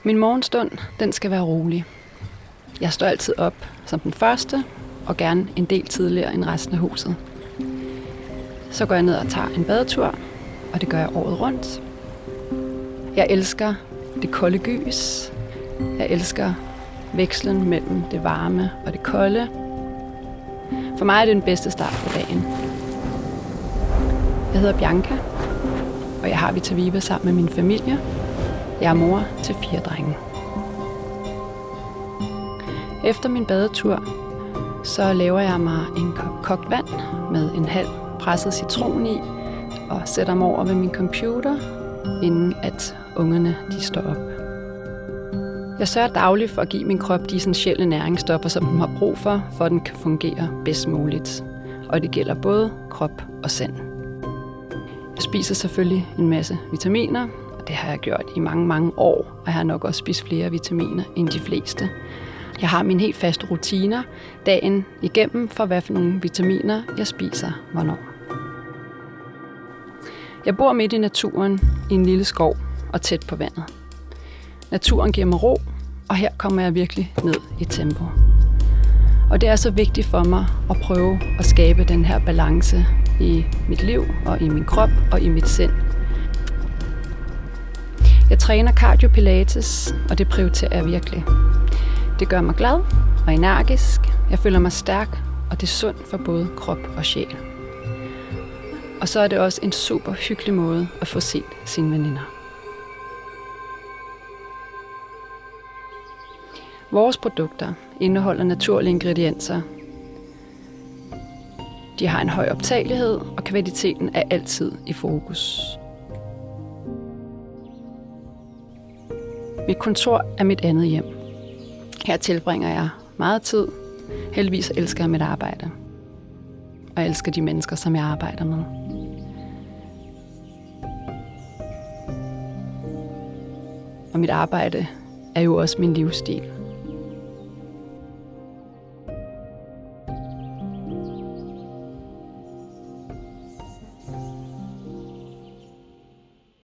Min morgenstund, den skal være rolig. Jeg står altid op som den første, og gerne en del tidligere end resten af huset. Så går jeg ned og tager en badetur, og det gør jeg året rundt. Jeg elsker det kolde gys. Jeg elsker vekslen mellem det varme og det kolde. For mig er det den bedste start på dagen. Jeg hedder Bianca, og jeg har Vita Viva sammen med min familie. Jeg er mor til 4 drenge. Efter min badetur, så laver jeg mig en kop kogt vand med en halv presset citron i, og sætter mig over ved min computer, inden at ungerne de står op. Jeg sørger dagligt for at give min krop de essentielle næringsstoffer, som den har brug for at den kan fungere bedst muligt. Og det gælder både krop og sind. Jeg spiser selvfølgelig en masse vitaminer, og det har jeg gjort i mange, mange år, og jeg har nok også spist flere vitaminer end de fleste. Jeg har mine helt faste rutiner dagen igennem for, hvad for nogle vitaminer jeg spiser hvornår. Jeg bor midt i naturen i en lille skov og tæt på vandet. Naturen giver mig ro, og her kommer jeg virkelig ned i tempo. Og det er så vigtigt for mig at prøve at skabe den her balance i mit liv og i min krop og i mit sind. Jeg træner cardio pilates, og det prioriterer jeg virkelig. Det gør mig glad og energisk. Jeg føler mig stærk, og det er sundt for både krop og sjæl. Og så er det også en super hyggelig måde at få set sine veninder. Vores produkter indeholder naturlige ingredienser. De har en høj optagelighed, og kvaliteten er altid i fokus. Mit kontor er mit andet hjem. Her tilbringer jeg meget tid. Heldigvis elsker jeg mit arbejde. Og jeg elsker de mennesker, som jeg arbejder med. Og mit arbejde er jo også min livsstil.